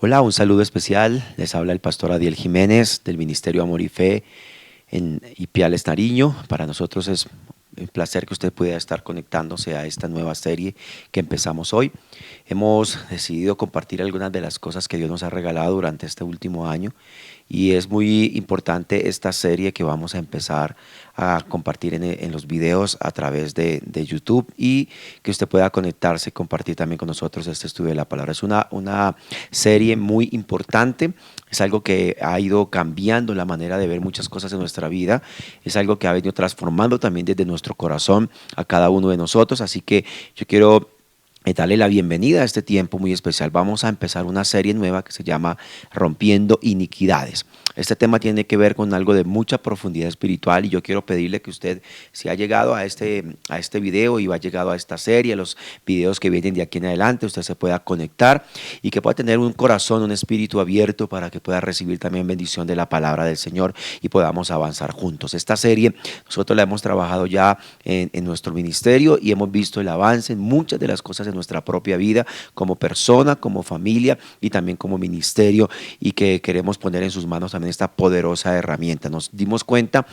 Hola, un saludo especial. Les habla el pastor Adiel Jiménez del Ministerio Amor y Fe en Ipiales, Nariño. Para nosotros es un placer que usted pueda estar conectándose a esta nueva serie que empezamos hoy. Hemos decidido compartir algunas de las cosas que Dios nos ha regalado durante este último año y es muy importante esta serie que vamos a empezar a compartir en los videos a través de YouTube y que usted pueda conectarse y compartir también con nosotros este estudio de la palabra. Es una serie muy importante, es algo que ha ido cambiando la manera de ver muchas cosas en nuestra vida, es algo que ha venido transformando también desde nuestro corazón a cada uno de nosotros, así que yo quiero darle la bienvenida a este tiempo muy especial. Vamos a empezar una serie nueva que se llama Rompiendo Iniquidades. Este tema tiene que ver con algo de mucha profundidad espiritual y yo quiero pedirle que usted, si ha llegado a este video y ha llegado a esta serie, a los videos que vienen de aquí en adelante, usted se pueda conectar y que pueda tener un corazón, un espíritu abierto para que pueda recibir también bendición de la palabra del Señor y podamos avanzar juntos. Esta serie nosotros la hemos trabajado ya en nuestro ministerio y hemos visto el avance en muchas de las cosas de nuestra propia vida como persona, como familia y también como ministerio, y que queremos poner en sus manos también esta poderosa herramienta. Nos dimos cuenta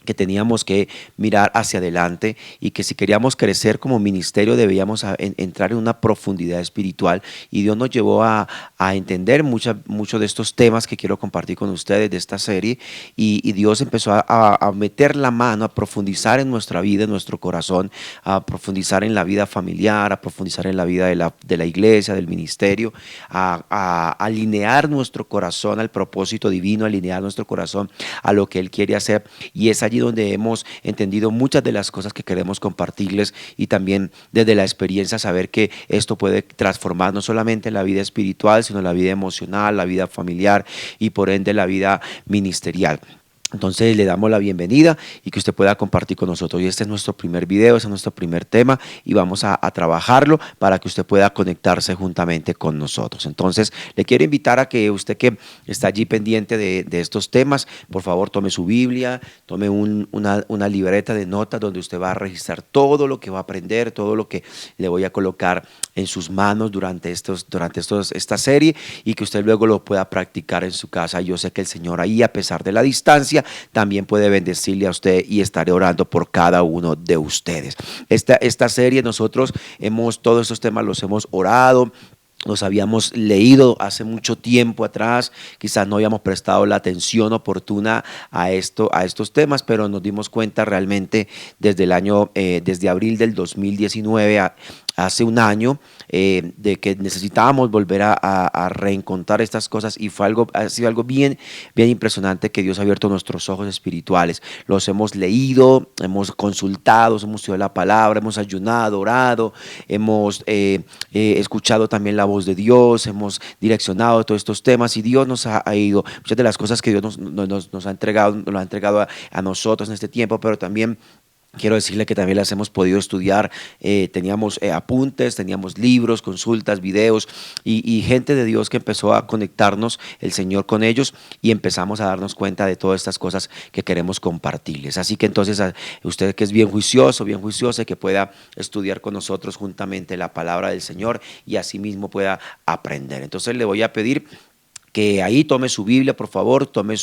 que teníamos que mirar hacia adelante y que si queríamos crecer como ministerio debíamos entrar en una profundidad espiritual, y Dios nos llevó a entender muchos de estos temas que quiero compartir con ustedes de esta serie, y Dios empezó a meter la mano, a profundizar en nuestra vida, en nuestro corazón, a profundizar en la vida familiar, a profundizar en la vida de la iglesia, del ministerio, a alinear nuestro corazón al propósito divino, alinear nuestro corazón a lo que Él quiere hacer, y es allí donde hemos entendido muchas de las cosas que queremos compartirles, y también desde la experiencia saber que esto puede transformar no solamente la vida espiritual, sino la vida emocional, la vida familiar y por ende la vida ministerial. Entonces le damos la bienvenida y que usted pueda compartir con nosotros. Y este es nuestro primer video, este es nuestro primer tema y vamos a trabajarlo para que usted pueda conectarse juntamente con nosotros. Entonces le quiero invitar a que usted que está allí pendiente de estos temas, por favor tome su Biblia, tome una libreta de notas donde usted va a registrar todo lo que va a aprender, todo lo que le voy a colocar en sus manos durante esta serie, y que usted luego lo pueda practicar en su casa. Yo sé que el Señor ahí, a pesar de la distancia, también puede bendecirle a usted, y estaré orando por cada uno de ustedes. Esta serie nosotros todos estos temas los hemos orado, los habíamos leído hace mucho tiempo atrás, quizás no habíamos prestado la atención oportuna a estos temas, pero nos dimos cuenta realmente desde abril del 2019 hace un año, de que necesitábamos volver a reencontrar estas cosas, y ha sido algo bien impresionante, que Dios ha abierto nuestros ojos espirituales. Los hemos leído, hemos consultado, hemos estudiado la palabra, hemos ayunado, orado, hemos escuchado también la voz de Dios, hemos direccionado todos estos temas, y Dios nos ha ido, muchas de las cosas que Dios nos ha entregado, nos lo ha entregado a nosotros en este tiempo, pero también quiero decirle que también las hemos podido estudiar. Teníamos apuntes, teníamos libros, consultas, videos, y gente de Dios que empezó a conectarnos, el Señor con ellos, y empezamos a darnos cuenta de todas estas cosas que queremos compartirles. Así que entonces usted que es bien juicioso, bien juiciosa, que pueda estudiar con nosotros juntamente la palabra del Señor y asimismo pueda aprender. Entonces le voy a pedir que ahí tome su Biblia, por favor, tome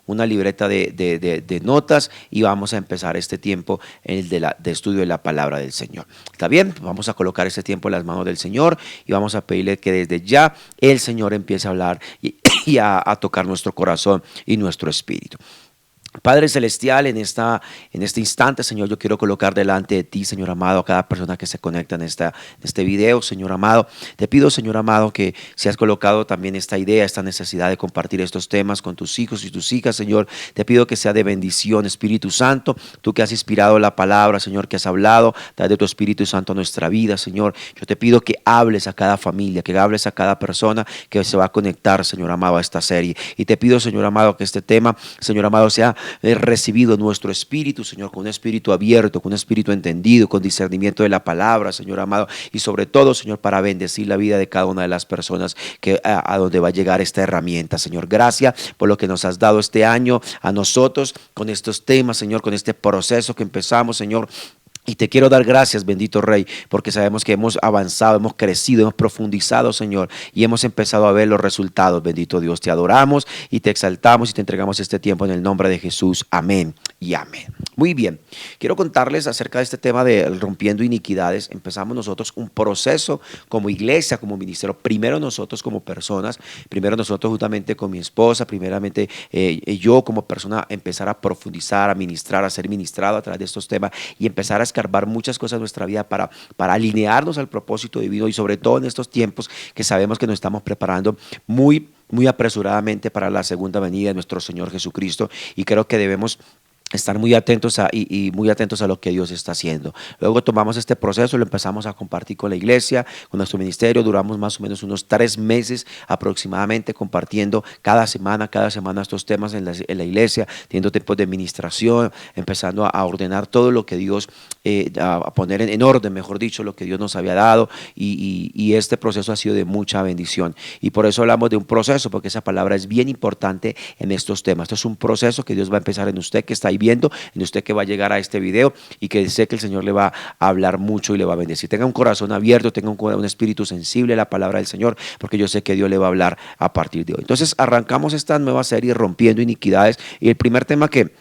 una libreta de notas, y vamos a empezar este tiempo de estudio de la palabra del Señor. ¿Está bien? Vamos a colocar este tiempo en las manos del Señor y vamos a pedirle que desde ya el Señor empiece a hablar y a tocar nuestro corazón y nuestro espíritu. Padre Celestial, en este instante, Señor, yo quiero colocar delante de ti, Señor amado, a cada persona que se conecta en este video, Señor amado. Te pido, Señor amado, que si has colocado también esta idea, esta necesidad de compartir estos temas con tus hijos y tus hijas, Señor, te pido que sea de bendición. Espíritu Santo, tú que has inspirado la palabra, Señor, que has hablado, trae de tu Espíritu Santo a nuestra vida, Señor. Yo te pido que hables a cada familia, que hables a cada persona que se va a conectar, Señor amado, a esta serie. Y te pido, Señor amado, que este tema, Señor amado, sea recibido en nuestro espíritu, Señor, con un espíritu abierto, con un espíritu entendido, con discernimiento de la palabra, Señor amado, y sobre todo, Señor, para bendecir la vida de cada una de las personas a donde va a llegar esta herramienta. Señor, gracias por lo que nos has dado este año a nosotros con estos temas, Señor, con este proceso que empezamos, Señor. Y te quiero dar gracias, bendito Rey, porque sabemos que hemos avanzado, hemos crecido, hemos profundizado, Señor, y hemos empezado a ver los resultados, bendito Dios. Te adoramos y te exaltamos y te entregamos este tiempo en el nombre de Jesús. Amén y amén. Muy bien, quiero contarles acerca de este tema de rompiendo iniquidades. Empezamos nosotros un proceso como iglesia, como ministerio. Primero nosotros como personas, primero nosotros juntamente con mi esposa, primeramente yo como persona empezar a profundizar, a ministrar, a ser ministrado a través de estos temas y empezar a escarbar muchas cosas en nuestra vida para alinearnos al propósito divino y sobre todo en estos tiempos que sabemos que nos estamos preparando muy apresuradamente para la segunda venida de nuestro Señor Jesucristo, y creo que debemos estar muy atentos y muy atentos a lo que Dios está haciendo. Luego tomamos este proceso, lo empezamos a compartir con la iglesia, con nuestro ministerio. Duramos más o menos unos 3 meses aproximadamente compartiendo cada semana estos temas en la iglesia, teniendo tiempos de administración, empezando a ordenar todo lo que Dios, a poner en orden, mejor dicho, lo que Dios nos había dado, y este proceso ha sido de mucha bendición. Y por eso hablamos de un proceso, porque esa palabra es bien importante en estos temas. Esto es un proceso que Dios va a empezar en usted que está ahí viendo, en usted que va a llegar a este video, y que sé que el Señor le va a hablar mucho y le va a bendecir. Tenga un corazón abierto, tenga un espíritu sensible a la palabra del Señor, porque yo sé que Dios le va a hablar a partir de hoy. Entonces arrancamos esta nueva serie Rompiendo Iniquidades, y el primer tema que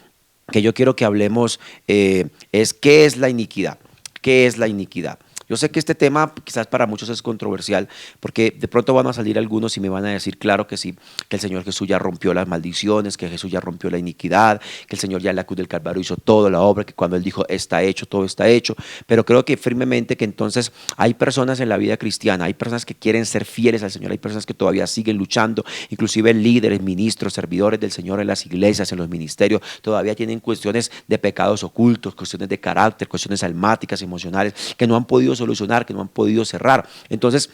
yo quiero que hablemos es ¿qué es la iniquidad? ¿Qué es la iniquidad? Yo sé que este tema quizás para muchos es controversial, porque de pronto van a salir algunos y me van a decir, claro que sí, que el Señor Jesús ya rompió las maldiciones, que Jesús ya rompió la iniquidad, que el Señor ya en la cruz del Calvario hizo toda la obra, que cuando Él dijo está hecho, todo está hecho. Pero creo que firmemente que entonces hay personas en la vida cristiana, hay personas que quieren ser fieles al Señor, hay personas que todavía siguen luchando, inclusive líderes, ministros, servidores del Señor en las iglesias, en los ministerios, todavía tienen cuestiones de pecados ocultos, cuestiones de carácter, cuestiones almáticas, emocionales, que no han podido solucionar, que no han podido cerrar. Entonces,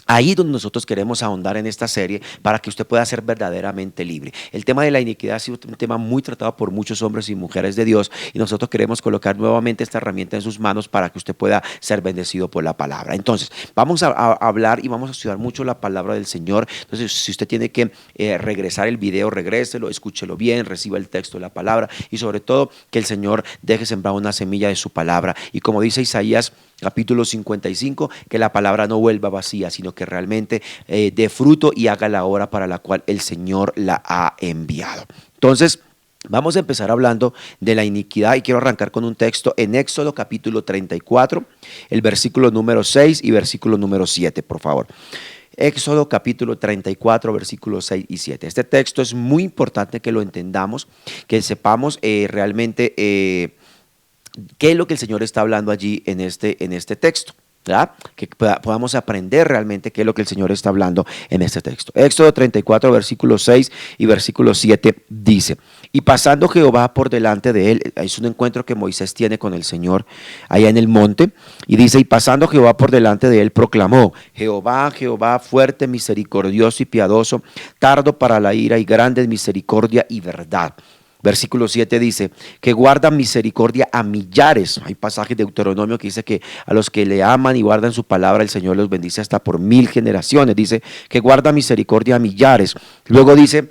ahí es donde nosotros queremos ahondar en esta serie para que usted pueda ser verdaderamente libre. El tema de la iniquidad ha sido un tema muy tratado por muchos hombres y mujeres de Dios, y nosotros queremos colocar nuevamente esta herramienta en sus manos para que usted pueda ser bendecido por la palabra. Entonces, vamos a hablar y vamos a estudiar mucho la palabra del Señor. Entonces, si usted tiene que regresar el video, regréselo, escúchelo bien, reciba el texto de la palabra, y sobre todo que el Señor deje sembrar una semilla de su palabra. Y como dice Isaías capítulo 55, que la palabra no vuelva vacía, sino que realmente dé fruto y haga la obra para la cual el Señor la ha enviado. Entonces, vamos a empezar hablando de la iniquidad, y quiero arrancar con un texto en Éxodo capítulo 34, el versículo número 6 y versículo número 7, por favor. Éxodo capítulo 34, versículos 6 y 7. Este texto es muy importante que lo entendamos, que sepamos realmente qué es lo que el Señor está hablando allí en este texto, ¿verdad? Que podamos aprender realmente qué es lo que el Señor está hablando en este texto. Éxodo 34, versículo 6 y versículo 7 dice: y pasando Jehová por delante de él, es un encuentro que Moisés tiene con el Señor allá en el monte, y dice: y pasando Jehová por delante de él, proclamó: Jehová, Jehová, fuerte, misericordioso y piadoso, tardo para la ira y grande en misericordia y verdad. Versículo 7 dice que guarda misericordia a millares. Hay pasajes de Deuteronomio que dice que a los que le aman y guardan su palabra, el Señor los bendice hasta por 1000 generaciones. Dice que guarda misericordia a millares. Luego dice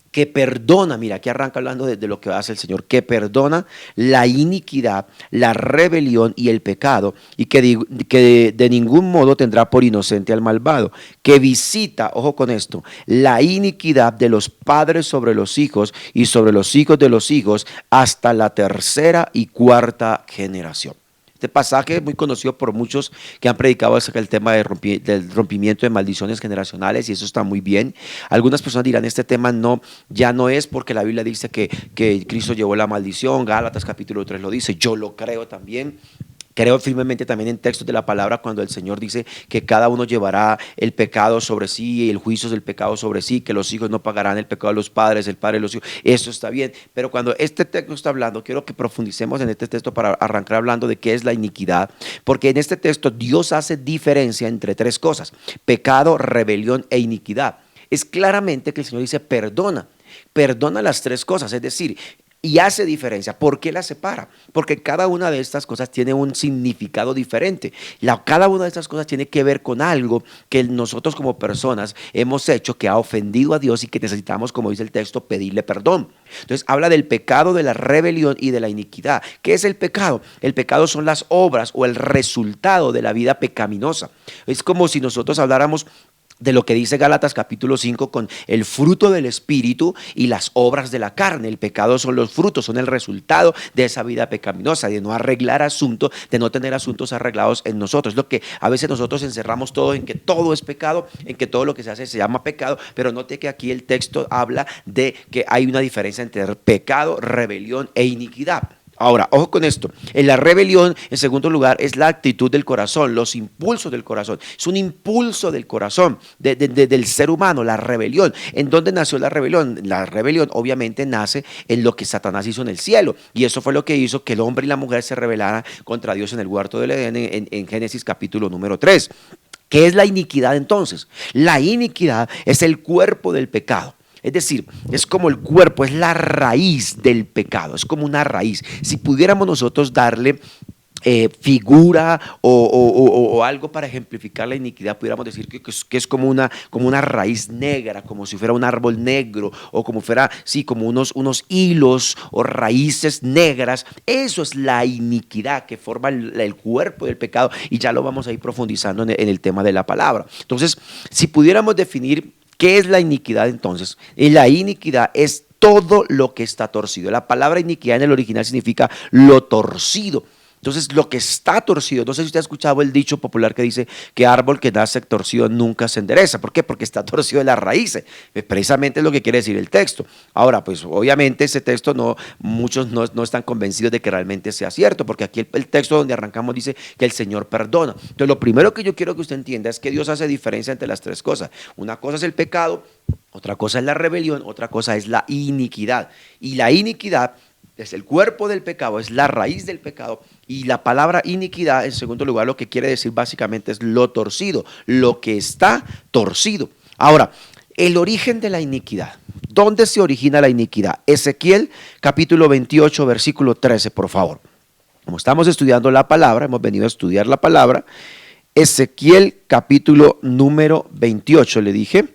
que perdona, mira, aquí arranca hablando de lo que hace el Señor, que perdona la iniquidad, la rebelión y el pecado, y que de ningún modo tendrá por inocente al malvado, que visita, ojo con esto, la iniquidad de los padres sobre los hijos y sobre los hijos de los hijos hasta la tercera y cuarta generación. Este pasaje es muy conocido por muchos que han predicado acerca del tema del rompimiento de maldiciones generacionales, y eso está muy bien. Algunas personas dirán, este tema ya no es porque la Biblia dice que Cristo llevó la maldición. Gálatas capítulo 3 lo dice, yo lo creo también. Creo firmemente también en textos de la palabra cuando el Señor dice que cada uno llevará el pecado sobre sí y el juicio del pecado sobre sí, que los hijos no pagarán el pecado de los padres, el padre de los hijos. Eso está bien, pero cuando este texto está hablando, quiero que profundicemos en este texto para arrancar hablando de qué es la iniquidad, porque en este texto Dios hace diferencia entre 3 cosas: pecado, rebelión e iniquidad. Es claramente que el Señor dice perdona las 3 cosas, es decir, y hace diferencia. ¿Por qué la separa? Porque cada una de estas cosas tiene un significado diferente. Cada una de estas cosas tiene que ver con algo que nosotros como personas hemos hecho que ha ofendido a Dios y que necesitamos, como dice el texto, pedirle perdón. Entonces habla del pecado, de la rebelión y de la iniquidad. ¿Qué es el pecado? El pecado son las obras o el resultado de la vida pecaminosa. Es como si nosotros habláramos de lo que dice Gálatas capítulo 5 con el fruto del Espíritu y las obras de la carne. El pecado son los frutos, son el resultado de esa vida pecaminosa, de no arreglar asuntos, de no tener asuntos arreglados en nosotros. Es lo que a veces nosotros encerramos todo en que todo es pecado, en que todo lo que se hace se llama pecado, pero note que aquí el texto habla de que hay una diferencia entre pecado, rebelión e iniquidad. Ahora, ojo con esto, en la rebelión, en segundo lugar, es la actitud del corazón, los impulsos del corazón. Es un impulso del corazón, del ser humano, la rebelión. ¿En dónde nació la rebelión? La rebelión obviamente nace en lo que Satanás hizo en el cielo, y eso fue lo que hizo que el hombre y la mujer se rebelaran contra Dios en el huerto del Edén en Génesis capítulo número 3. ¿Qué es la iniquidad entonces? La iniquidad es el cuerpo del pecado. Es decir, es como el cuerpo, es la raíz del pecado, es como una raíz. Si pudiéramos nosotros darle figura o algo para ejemplificar la iniquidad, pudiéramos decir que es como una raíz negra, como si fuera un árbol negro, o como fuera, sí, como unos hilos o raíces negras. Eso es la iniquidad que forma el cuerpo del pecado, y ya lo vamos a ir profundizando en el tema de la palabra. Entonces, si pudiéramos definir ¿qué es la iniquidad entonces? La iniquidad es todo lo que está torcido. La palabra iniquidad en el original significa lo torcido. Entonces, lo que está torcido, no sé si usted ha escuchado el dicho popular que dice que árbol que nace torcido nunca se endereza. ¿Por qué? Porque está torcido de las raíces. Precisamente es lo que quiere decir el texto. Ahora, pues obviamente ese texto muchos no están convencidos de que realmente sea cierto, porque aquí el texto donde arrancamos dice que el Señor perdona. Entonces, lo primero que yo quiero que usted entienda es que Dios hace diferencia entre las tres cosas. Una cosa es el pecado, otra cosa es la rebelión, otra cosa es la iniquidad. Y la iniquidad es el cuerpo del pecado, es la raíz del pecado, y la palabra iniquidad, en segundo lugar, lo que quiere decir básicamente es lo torcido, lo que está torcido. Ahora, el origen de la iniquidad. ¿Dónde se origina la iniquidad? Ezequiel capítulo 28, versículo 13, por favor. Como estamos estudiando la palabra, hemos venido a estudiar la palabra, Ezequiel capítulo número 28, le dije,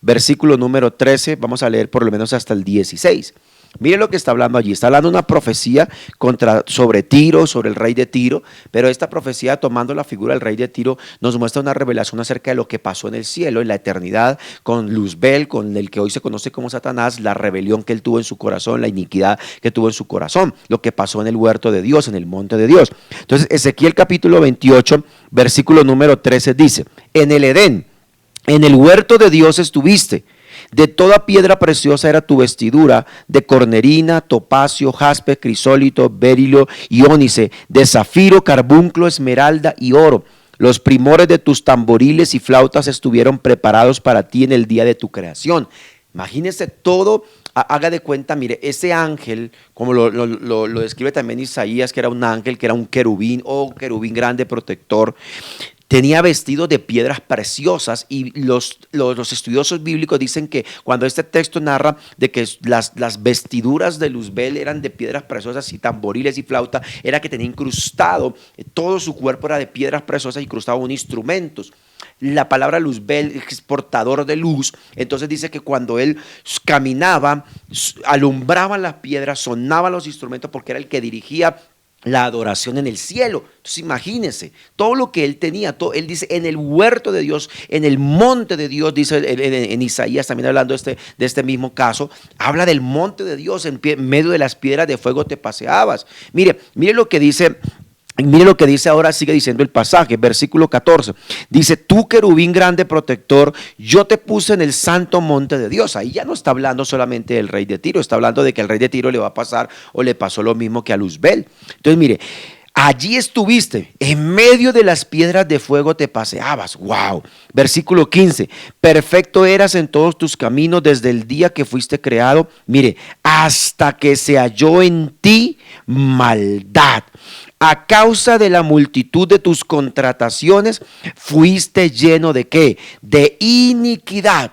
versículo número 13, vamos a leer por lo menos hasta el 16. Mire lo que está hablando allí. Está hablando una profecía sobre Tiro, sobre el rey de Tiro, pero esta profecía, tomando la figura del rey de Tiro, nos muestra una revelación acerca de lo que pasó en el cielo, en la eternidad, con Luzbel, con el que hoy se conoce como Satanás, la rebelión que él tuvo en su corazón, la iniquidad que tuvo en su corazón, lo que pasó en el huerto de Dios, en el monte de Dios. Entonces, Ezequiel capítulo 28, versículo número 13 dice: en el Edén, en el huerto de Dios estuviste. De toda piedra preciosa era tu vestidura, de cornerina, topacio, jaspe, crisólito, berilo y ónice, de zafiro, carbunclo, esmeralda y oro. Los primores de tus tamboriles y flautas estuvieron preparados para ti en el día de tu creación. Imagínese todo, haga de cuenta, mire, ese ángel, como lo describe también Isaías, que era un ángel, que era un querubín, querubín grande protector. Tenía vestidos de piedras preciosas, y los estudiosos bíblicos dicen que cuando este texto narra de que las vestiduras de Luzbel eran de piedras preciosas y tamboriles y flauta, era que tenía incrustado, todo su cuerpo era de piedras preciosas, incrustado en instrumentos. La palabra Luzbel es portador de luz, entonces dice que cuando él caminaba, alumbraban las piedras, sonaban los instrumentos, porque era el que dirigía la adoración en el cielo. Entonces imagínense, todo lo que él tenía, él dice en el huerto de Dios, en el monte de Dios, dice en Isaías, también hablando de este mismo caso, habla del monte de Dios, en medio de las piedras de fuego te paseabas. Mire lo que dice. Mire lo que dice ahora, sigue diciendo el pasaje, versículo 14. Dice: tú, querubín grande protector, yo te puse en el santo monte de Dios. Ahí ya no está hablando solamente del rey de Tiro, está hablando de que al rey de Tiro le va a pasar, o le pasó lo mismo que a Luzbel. Entonces mire, allí estuviste, en medio de las piedras de fuego te paseabas. ¡Wow! Versículo 15. Perfecto eras en todos tus caminos desde el día que fuiste creado. Mire, hasta que se halló en ti maldad. A causa de la multitud de tus contrataciones, fuiste lleno de ¿qué? De iniquidad.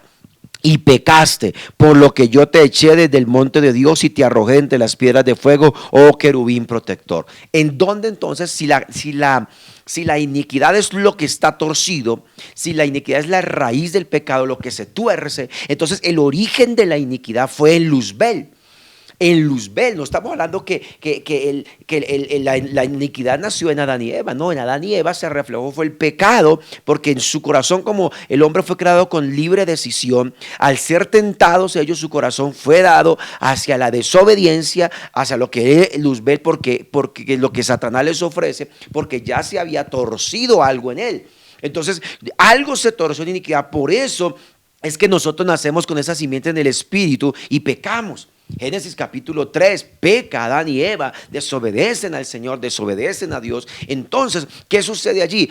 y pecaste, por lo que yo te eché desde el monte de Dios y te arrojé entre las piedras de fuego, oh querubín protector. ¿En dónde entonces, si la iniquidad es lo que está torcido, si la iniquidad es la raíz del pecado, lo que se tuerce, entonces el origen de la iniquidad fue en Luzbel? En Luzbel, no estamos hablando la iniquidad nació en Adán y Eva, no, en Adán y Eva se reflejó fue el pecado, porque en su corazón, como el hombre fue creado con libre decisión, al ser tentados ellos, su corazón fue dado hacia la desobediencia, hacia lo que es Luzbel, porque lo que Satanás les ofrece, porque ya se había torcido algo en él. Entonces, algo se torció en iniquidad, por eso es que nosotros nacemos con esa simiente en el espíritu y pecamos. Génesis capítulo 3, peca Adán y Eva, desobedecen al Señor, desobedecen a Dios. Entonces, ¿qué sucede allí?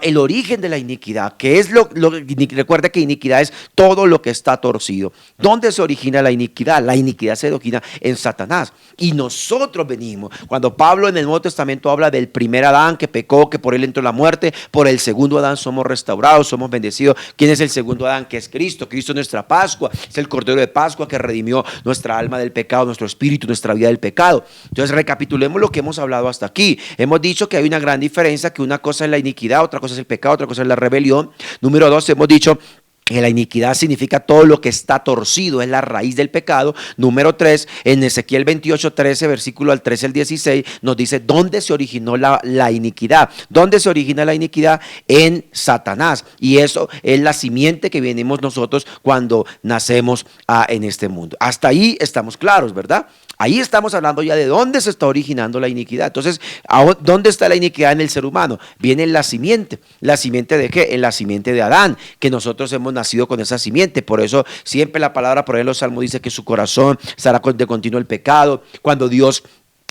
El origen de la iniquidad, que es recuerda que iniquidad es todo lo que está torcido. ¿Dónde se origina la iniquidad? La iniquidad se origina en Satanás. Y nosotros venimos, cuando Pablo en el Nuevo Testamento habla del primer Adán que pecó, que por él entró la muerte, por el segundo Adán somos restaurados, somos bendecidos. ¿Quién es el segundo Adán? Que es Cristo. Cristo es nuestra Pascua, es el Cordero de Pascua que redimió nuestra alma del pecado, nuestro espíritu, nuestra vida del pecado. Entonces recapitulemos lo que hemos hablado hasta aquí. Hemos dicho que hay una gran diferencia, que una cosa es la iniquidad, otra cosa es el pecado, otra cosa es la rebelión. Número 2, hemos dicho que la iniquidad significa todo lo que está torcido, es la raíz del pecado. Número 3, en Ezequiel 28:13, versículo al 13 al 16, nos dice dónde se originó la iniquidad. ¿Dónde se origina la iniquidad? En Satanás. Y eso es la simiente que venimos nosotros cuando nacemos en este mundo. Hasta ahí estamos claros, ¿verdad? Ahí estamos hablando ya de dónde se está originando la iniquidad. Entonces, ¿dónde está la iniquidad en el ser humano? Viene en la simiente. ¿La simiente de qué? En la simiente de Adán, que nosotros hemos nacido con esa simiente. Por eso siempre la palabra, por ahí en los salmos dice que su corazón estará de continuo el pecado. Cuando Dios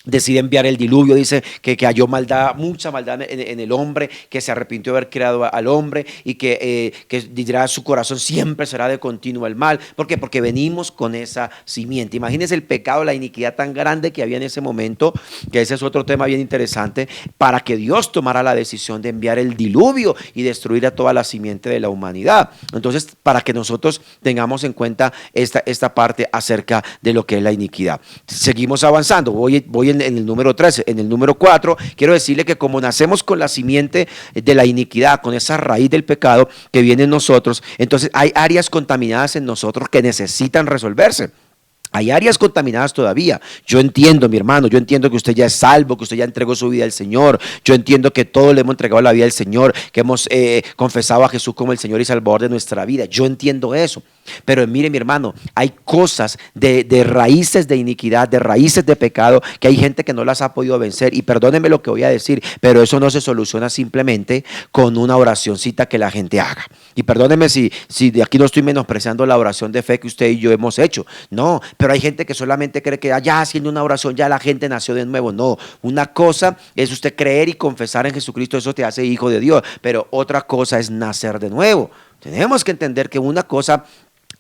decide enviar el diluvio, dice que halló maldad, mucha maldad en el hombre, que se arrepintió de haber creado al hombre y que dirá su corazón siempre será de continuo el mal. ¿Por qué? Porque venimos con esa simiente. Imagínense el pecado, la iniquidad tan grande que había en ese momento, que ese es otro tema bien interesante, para que Dios tomara la decisión de enviar el diluvio y destruir a toda la simiente de la humanidad. Entonces, para que nosotros tengamos en cuenta esta parte acerca de lo que es la iniquidad. Seguimos avanzando, voy en el número 13, en el número 4, quiero decirle que como nacemos con la simiente de la iniquidad, con esa raíz del pecado que viene en nosotros, entonces hay áreas contaminadas en nosotros que necesitan resolverse. Hay áreas contaminadas todavía. Yo entiendo, mi hermano, yo entiendo que usted ya es salvo, que usted ya entregó su vida al Señor. Yo entiendo que todos le hemos entregado la vida al Señor, que hemos confesado a Jesús como el Señor y Salvador de nuestra vida. Yo entiendo eso. Pero mire, mi hermano, hay cosas de raíces de iniquidad, de raíces de pecado, que hay gente que no las ha podido vencer. Y perdónenme lo que voy a decir, pero eso no se soluciona simplemente con una oracioncita que la gente haga. Y perdónenme si de aquí no estoy menospreciando la oración de fe que usted y yo hemos hecho. No, pero hay gente que solamente cree que ya haciendo una oración ya la gente nació de nuevo. No, una cosa es usted creer y confesar en Jesucristo, eso te hace hijo de Dios, pero otra cosa es nacer de nuevo. Tenemos que entender que una cosa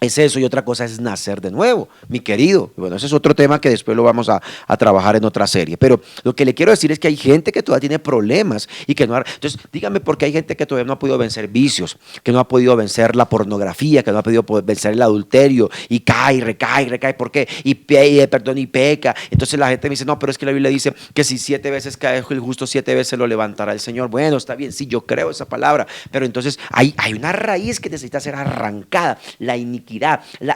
es eso y otra cosa es nacer de nuevo, mi querido. Bueno, ese es otro tema que después lo vamos a trabajar en otra serie. Pero lo que le quiero decir es que hay gente que todavía tiene problemas y que no. Entonces, dígame por qué hay gente que todavía no ha podido vencer vicios, que no ha podido vencer la pornografía, que no ha podido vencer el adulterio y cae, recae. ¿Por qué? Y peca. Entonces la gente me dice, no, pero es que la Biblia dice que si 7 veces cae el justo, 7 veces lo levantará el Señor. Bueno, está bien, sí, yo creo esa palabra. Pero entonces hay una raíz que necesita ser arrancada, la iniquidad.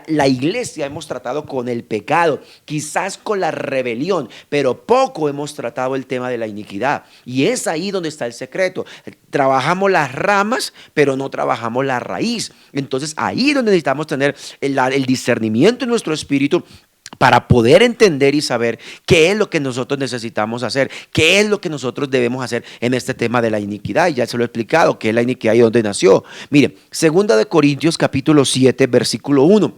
La iglesia hemos tratado con el pecado, quizás con la rebelión, pero poco hemos tratado el tema de la iniquidad. Y es ahí donde está el secreto. Trabajamos las ramas, pero no trabajamos la raíz. Entonces ahí es donde necesitamos tener el discernimiento en nuestro espíritu, para poder entender y saber qué es lo que nosotros necesitamos hacer, qué es lo que nosotros debemos hacer en este tema de la iniquidad. Y ya se lo he explicado, qué es la iniquidad y dónde nació. Mire, 2 Corintios capítulo 7, versículo 1.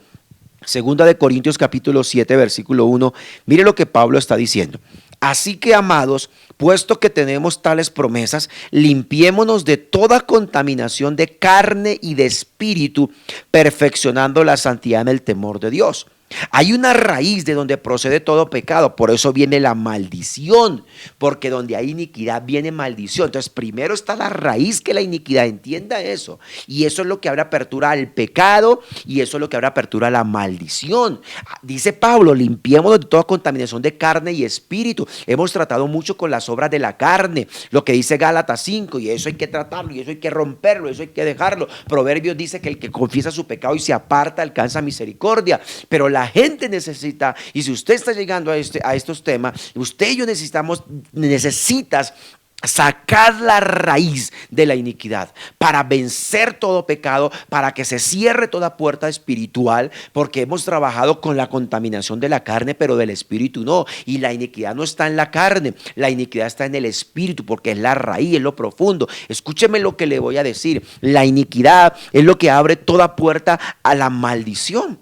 2 Corintios capítulo 7, versículo 1. Mire lo que Pablo está diciendo. Así que, amados, puesto que tenemos tales promesas, limpiémonos de toda contaminación de carne y de espíritu, perfeccionando la santidad en el temor de Dios. Hay una raíz de donde procede todo pecado, por eso viene la maldición, porque donde hay iniquidad viene maldición. Entonces primero está la raíz que la iniquidad, entienda eso. Y eso es lo que abre apertura al pecado y eso es lo que abre apertura a la maldición. Dice Pablo, limpiémonos de toda contaminación de carne y espíritu. Hemos tratado mucho con las obras de la carne, lo que dice Gálatas 5, y eso hay que tratarlo, y eso hay que romperlo, eso hay que dejarlo. Proverbios dice que el que confiesa su pecado y se aparta alcanza misericordia, pero la gente necesita, y si usted está llegando a estos temas, usted y yo necesitas sacar la raíz de la iniquidad para vencer todo pecado, para que se cierre toda puerta espiritual, porque hemos trabajado con la contaminación de la carne, pero del espíritu no. Y la iniquidad no está en la carne, la iniquidad está en el espíritu, porque es la raíz, es lo profundo. Escúcheme lo que le voy a decir: la iniquidad es lo que abre toda puerta a la maldición.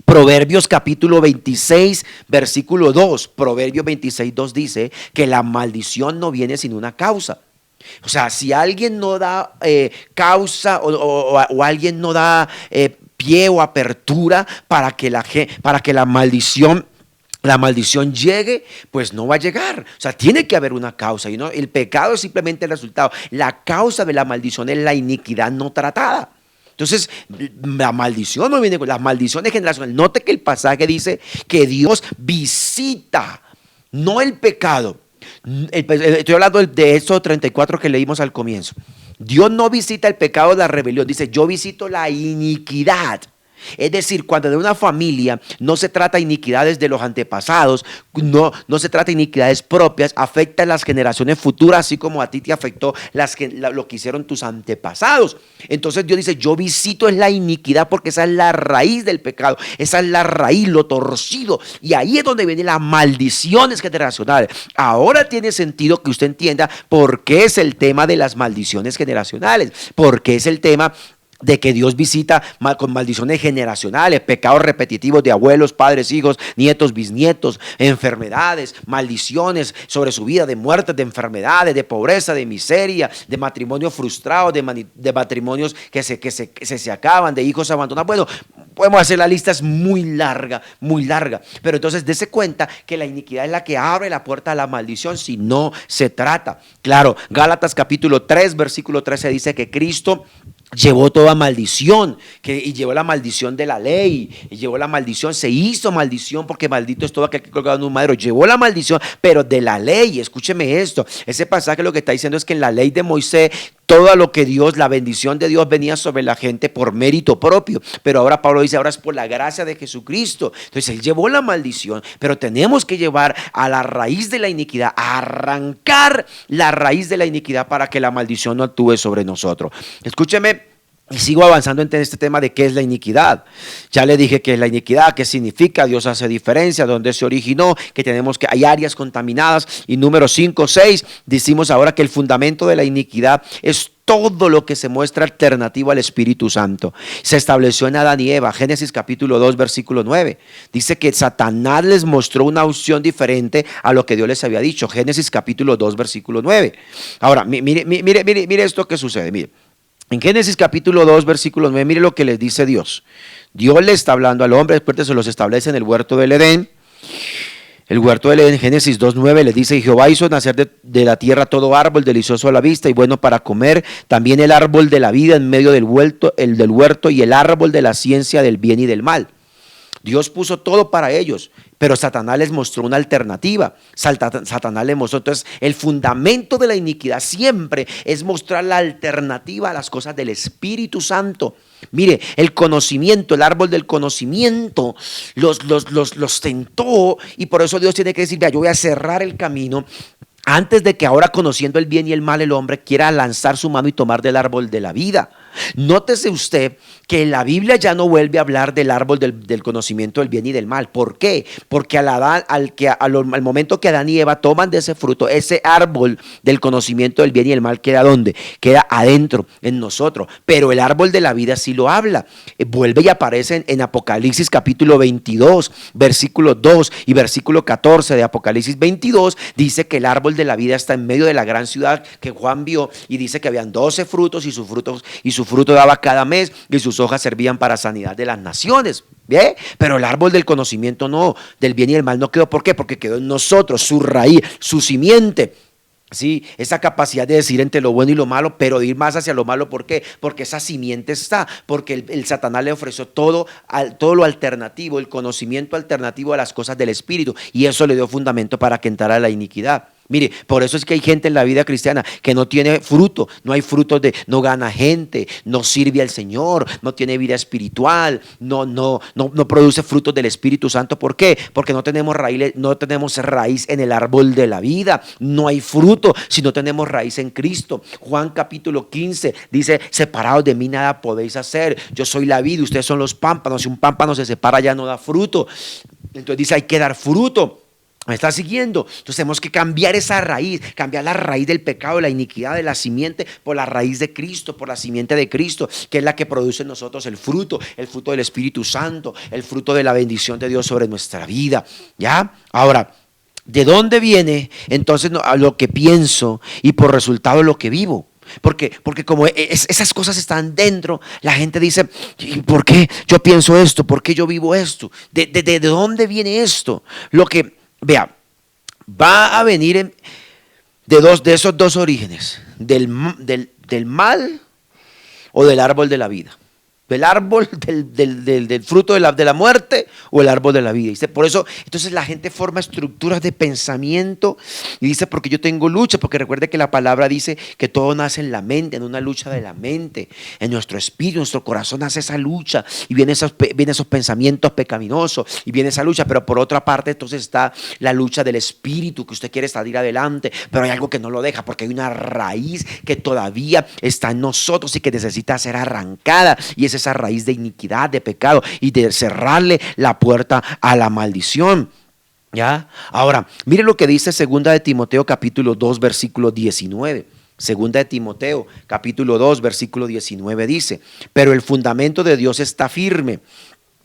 Proverbios capítulo 26, versículo 2. Proverbios 26, 2 dice que la maldición no viene sin una causa. O sea, si alguien no da causa o alguien no da pie o apertura para que la maldición llegue, pues no va a llegar. O sea, tiene que haber una causa. Y no, el pecado es simplemente el resultado. La causa de la maldición es la iniquidad no tratada. Entonces, la maldición no viene con las maldiciones generacionales. Note que el pasaje dice que Dios visita, no el pecado. Estoy hablando de Éxodo 34 que leímos al comienzo. Dios no visita el pecado, la rebelión. Dice, yo visito la iniquidad. Es decir, cuando de una familia no se trata iniquidades de los antepasados, no se trata iniquidades propias, afecta a las generaciones futuras, así como a ti te afectó lo que hicieron tus antepasados. Entonces Dios dice, yo visito es la iniquidad, porque esa es la raíz del pecado, esa es la raíz, lo torcido, y ahí es donde vienen las maldiciones generacionales. Ahora tiene sentido que usted entienda por qué es el tema de las maldiciones generacionales, porque es el tema de que Dios visita con maldiciones generacionales, pecados repetitivos de abuelos, padres, hijos, nietos, bisnietos, enfermedades, maldiciones sobre su vida, de muertes, de enfermedades, de pobreza, de miseria, de matrimonios frustrados, de matrimonios que se acaban, de hijos abandonados. Bueno, podemos hacer la lista, es muy larga, pero entonces dése cuenta que la iniquidad es la que abre la puerta a la maldición si no se trata. Claro, Gálatas capítulo 3, versículo 13 dice que Cristo llevó toda maldición, y llevó la maldición de la ley, y llevó la maldición, se hizo maldición, porque maldito es todo aquel que colgado en un madero. Llevó la maldición, pero de la ley. Escúcheme esto, ese pasaje lo que está diciendo es que en la ley de Moisés, todo lo que Dios, la bendición de Dios venía sobre la gente por mérito propio, pero ahora Pablo dice, ahora es por la gracia de Jesucristo. Entonces él llevó la maldición, pero tenemos que llevar a la raíz de la iniquidad, a arrancar la raíz de la iniquidad para que la maldición no actúe sobre nosotros. Escúcheme, y sigo avanzando en este tema de qué es la iniquidad. Ya le dije qué es la iniquidad, qué significa, Dios hace diferencia, dónde se originó, que hay áreas contaminadas. Y número 5, 6, decimos ahora que el fundamento de la iniquidad es todo lo que se muestra alternativo al Espíritu Santo. Se estableció en Adán y Eva. Génesis capítulo 2, versículo 9. Dice que Satanás les mostró una opción diferente a lo que Dios les había dicho. Génesis capítulo 2, versículo 9. Ahora, mire esto que sucede, mire. En Génesis capítulo 2, versículo 9, mire lo que les dice Dios. Dios le está hablando al hombre, después se los establece en el huerto del Edén. El huerto del Edén, Génesis 2:9, le dice, y Jehová hizo nacer de la tierra todo árbol delicioso a la vista y bueno para comer, también el árbol de la vida en medio del huerto, y el árbol de la ciencia del bien y del mal. Dios puso todo para ellos, pero Satanás les mostró una alternativa. Satanás les mostró. Entonces, el fundamento de la iniquidad siempre es mostrar la alternativa a las cosas del Espíritu Santo. Mire, el conocimiento, el árbol del conocimiento los tentó, y por eso Dios tiene que decir, vea, yo voy a cerrar el camino antes de que ahora, conociendo el bien y el mal, el hombre quiera lanzar su mano y tomar del árbol de la vida. Nótese usted que la Biblia ya no vuelve a hablar del árbol del conocimiento del bien y del mal. ¿Por qué? Porque al momento que Adán y Eva toman de ese fruto, ese árbol del conocimiento del bien y del mal queda ¿dónde? Queda adentro, en nosotros. Pero el árbol de la vida sí lo habla. Vuelve y aparece en Apocalipsis capítulo 22, versículo 2 y versículo 14 de Apocalipsis 22. Dice que el árbol de la vida está en medio de la gran ciudad que Juan vio, y dice que habían 12 frutos y sus su fruto daba cada mes y sus hojas servían para sanidad de las naciones. ¿Ve? Pero el árbol del conocimiento no, del bien y del mal no quedó. ¿Por qué? Porque quedó en nosotros, su raíz, su simiente. Sí, esa capacidad de decir entre lo bueno y lo malo, pero de ir más hacia lo malo. ¿Por qué? Porque esa simiente está, porque el Satanás le ofreció todo lo alternativo, el conocimiento alternativo a las cosas del Espíritu, y eso le dio fundamento para que entrara la iniquidad. Mire, por eso es que hay gente en la vida cristiana que no tiene fruto, no hay frutos no gana gente, no sirve al Señor, no tiene vida espiritual, no produce frutos del Espíritu Santo. ¿Por qué? Porque no tenemos raíz en el árbol de la vida, no hay fruto si no tenemos raíz en Cristo. Juan capítulo 15 dice: separados de mí nada podéis hacer, yo soy la vid, ustedes son los pámpanos, si un pámpano se separa ya no da fruto. Entonces dice: hay que dar fruto. ¿Me está siguiendo? Entonces tenemos que cambiar esa raíz, cambiar la raíz del pecado, de la iniquidad, de la simiente, por la raíz de Cristo, por la simiente de Cristo, que es la que produce en nosotros el fruto del Espíritu Santo, el fruto de la bendición de Dios sobre nuestra vida. ¿Ya? Ahora, ¿de dónde viene entonces lo que pienso y por resultado lo que vivo? Porque como esas cosas están dentro, la gente dice: ¿por qué yo pienso esto? ¿Por qué yo vivo esto? ¿De dónde viene esto? Vea, va a venir de esos dos orígenes, del mal o del árbol de la vida. Del árbol del fruto de la muerte o el árbol de la vida. Dice, por eso, entonces la gente forma estructuras de pensamiento y dice: porque yo tengo lucha, porque recuerde que la palabra dice que todo nace en la mente, en una lucha de la mente, en nuestro espíritu, en nuestro corazón nace esa lucha y vienen esos pensamientos pecaminosos y viene esa lucha. Pero por otra parte entonces está la lucha del espíritu, que usted quiere salir adelante, pero hay algo que no lo deja, porque hay una raíz que todavía está en nosotros y que necesita ser arrancada, y es esa raíz de iniquidad, de pecado, y de cerrarle la puerta a la maldición. ¿Ya? Ahora, mire lo que dice 2 de Timoteo capítulo 2 versículo 19. 2 de Timoteo capítulo 2 versículo 19 dice: pero el fundamento de Dios está firme,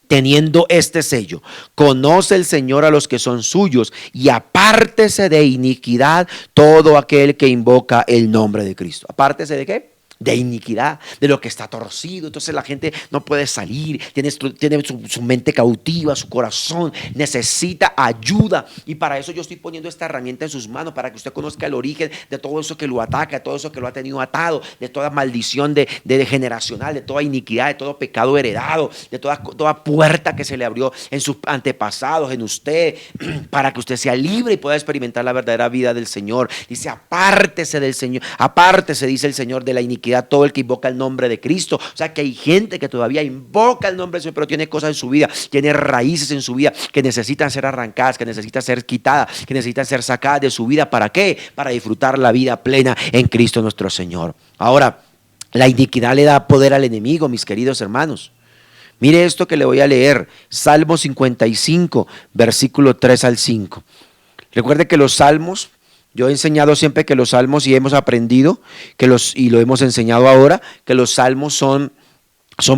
teniendo este sello: conoce el Señor a los que son suyos, y apártese de iniquidad todo aquel que invoca el nombre de Cristo. ¿Apártese de qué? De iniquidad, de lo que está torcido. Entonces la gente no puede salir, tiene su mente cautiva, su corazón necesita ayuda, y para eso yo estoy poniendo esta herramienta en sus manos, para que usted conozca el origen de todo eso que lo ataca, de todo eso que lo ha tenido atado, de toda maldición de generacional, de toda iniquidad, de todo pecado heredado, de toda puerta que se le abrió en sus antepasados, en usted, para que usted sea libre y pueda experimentar la verdadera vida del Señor. Dice: apártese del Señor, apártese, dice el Señor, de la iniquidad todo el que invoca el nombre de Cristo. O sea que hay gente que todavía invoca el nombre del Señor, pero tiene cosas en su vida, tiene raíces en su vida que necesitan ser arrancadas, que necesitan ser quitadas, que necesitan ser sacadas de su vida. ¿Para qué? Para disfrutar la vida plena en Cristo nuestro Señor. Ahora, la iniquidad le da poder al enemigo, mis queridos hermanos. Mire esto que le voy a leer, Salmo 55, versículo 3 al 5. Recuerde que los salmos, yo he enseñado siempre que los salmos, y hemos aprendido y lo hemos enseñado ahora, que los salmos son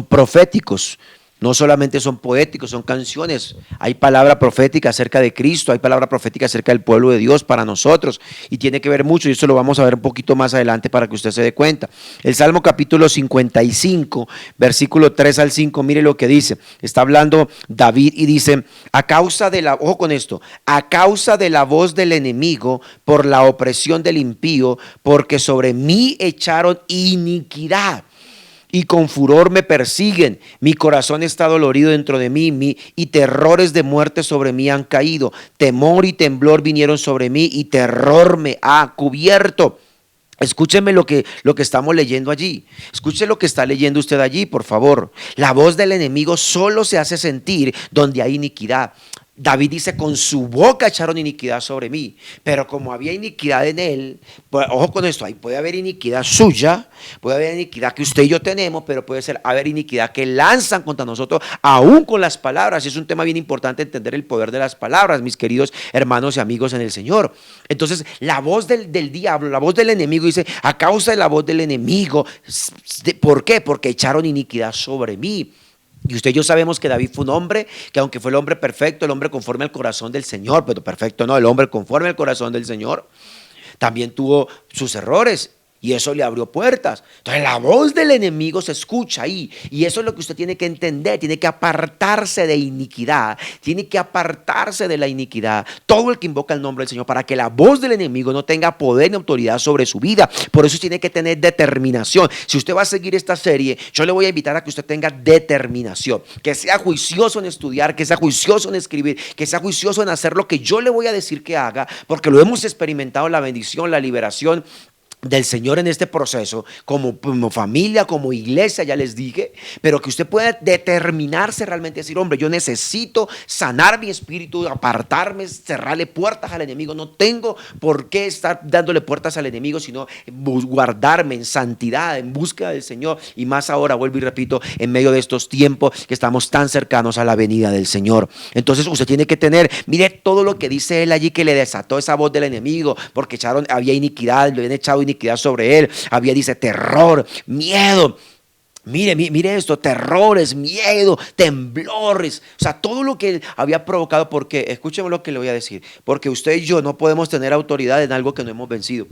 proféticos. No solamente son poéticos, son canciones. Hay palabra profética acerca de Cristo, hay palabra profética acerca del pueblo de Dios para nosotros, y tiene que ver mucho, y eso lo vamos a ver un poquito más adelante para que usted se dé cuenta. El Salmo capítulo 55, versículo 3 al 5, mire lo que dice. Está hablando David y dice: ojo con esto, a causa de la voz del enemigo, por la opresión del impío, porque sobre mí echaron iniquidad y con furor me persiguen. Mi corazón está dolorido dentro de mí, y terrores de muerte sobre mí han caído. Temor y temblor vinieron sobre mí, y terror me ha cubierto. Escúcheme lo que estamos leyendo allí. Escuche lo que está leyendo usted allí, por favor. La voz del enemigo solo se hace sentir donde hay iniquidad. David dice: con su boca echaron iniquidad sobre mí. Pero como había iniquidad en él, pues, ojo con esto, ahí puede haber iniquidad suya, puede haber iniquidad que usted y yo tenemos, pero puede haber iniquidad que lanzan contra nosotros, aún con las palabras. Y es un tema bien importante entender el poder de las palabras, mis queridos hermanos y amigos en el Señor. Entonces, la voz del diablo, la voz del enemigo, dice: a causa de la voz del enemigo. ¿Por qué? Porque echaron iniquidad sobre mí. Y usted y yo sabemos que David fue un hombre que, aunque fue el hombre perfecto, el hombre conforme al corazón del Señor, pero perfecto no, el hombre conforme al corazón del Señor, también tuvo sus errores. Y eso le abrió puertas. Entonces la voz del enemigo se escucha ahí. Y eso es lo que usted tiene que entender. Tiene que apartarse de iniquidad. Tiene que apartarse de la iniquidad. Todo el que invoca el nombre del Señor, para que la voz del enemigo no tenga poder ni autoridad sobre su vida. Por eso tiene que tener determinación. Si usted va a seguir esta serie, yo le voy a invitar a que usted tenga determinación. Que sea juicioso en estudiar, que sea juicioso en escribir, que sea juicioso en hacer lo que yo le voy a decir que haga. Porque lo hemos experimentado, la bendición, la liberación del Señor en este proceso, como familia, como iglesia, ya les dije, pero que usted pueda determinarse realmente, decir, hombre, yo necesito sanar mi espíritu, apartarme, cerrarle puertas al enemigo. No tengo por qué estar dándole puertas al enemigo, sino guardarme en santidad, en búsqueda del Señor, y más ahora, vuelvo y repito, en medio de estos tiempos que estamos tan cercanos a la venida del Señor. Entonces usted tiene que tener, mire todo lo que dice él allí, que le desató esa voz del enemigo, porque había iniquidad, le habían echado iniquidad sobre él, dice, terror, miedo. Mire esto, terrores, miedo, temblores, o sea, todo lo que él había provocado. Porque, escúcheme lo que le voy a decir, porque usted y yo no podemos tener autoridad en algo que no hemos vencido.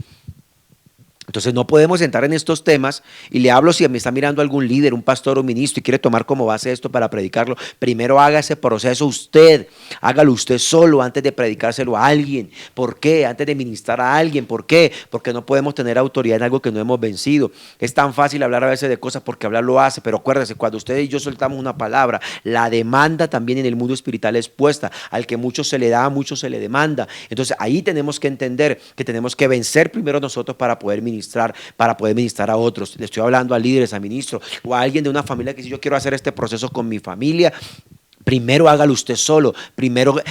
Entonces no podemos entrar en estos temas, y le hablo si me está mirando algún líder, un pastor o ministro y quiere tomar como base esto para predicarlo. Primero haga ese proceso usted, hágalo usted solo antes de predicárselo a alguien. ¿Por qué? Antes de ministrar a alguien. ¿Por qué? Porque no podemos tener autoridad en algo que no hemos vencido. Es tan fácil hablar a veces de cosas porque hablar lo hace, pero acuérdese, cuando usted y yo soltamos una palabra, la demanda también en el mundo espiritual es puesta. Al que mucho se le da, a mucho se le demanda. Entonces ahí tenemos que entender que tenemos que vencer primero nosotros para poder ministrar a otros. Le estoy hablando a líderes, a ministros o a alguien de una familia que dice, yo quiero hacer este proceso con mi familia. Primero hágalo usted solo. Primero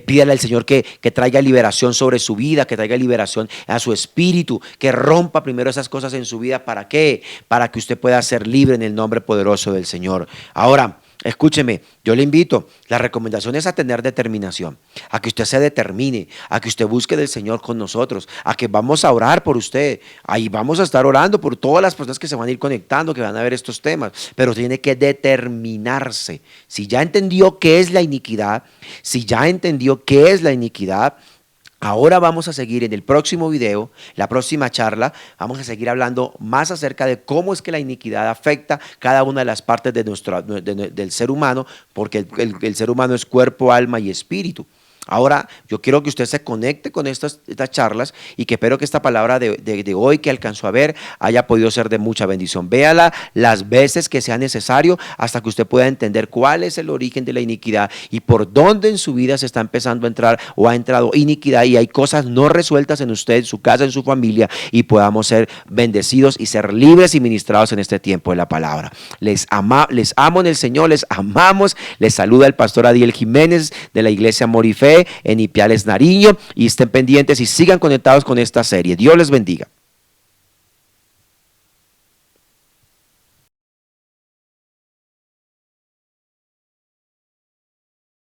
pídale al Señor que traiga liberación sobre su vida, que traiga liberación a su espíritu, que rompa primero esas cosas en su vida. ¿Para qué? Para que usted pueda ser libre en el nombre poderoso del Señor. Ahora, escúcheme, yo le invito, la recomendación es a tener determinación, a que usted se determine, a que usted busque del Señor con nosotros, a que vamos a orar por usted. Ahí vamos a estar orando por todas las personas que se van a ir conectando, que van a ver estos temas, pero tiene que determinarse. Si ya entendió qué es la iniquidad, ahora vamos a seguir en el próximo video, la próxima charla, vamos a seguir hablando más acerca de cómo es que la iniquidad afecta cada una de las partes del ser humano, porque el ser humano es cuerpo, alma y espíritu. Ahora, yo quiero que usted se conecte con estas charlas, y que espero que esta palabra de hoy que alcanzó a ver haya podido ser de mucha bendición. Véala las veces que sea necesario hasta que usted pueda entender cuál es el origen de la iniquidad y por dónde en su vida se está empezando a entrar o ha entrado iniquidad, y hay cosas no resueltas en usted, en su casa, en su familia, y podamos ser bendecidos y ser libres y ministrados en este tiempo de la palabra. Les amo en el Señor, les amamos. Les saluda el pastor Adiel Jiménez de la iglesia Amor y Fe en Ipiales, Nariño, y estén pendientes y sigan conectados con esta serie. Dios les bendiga.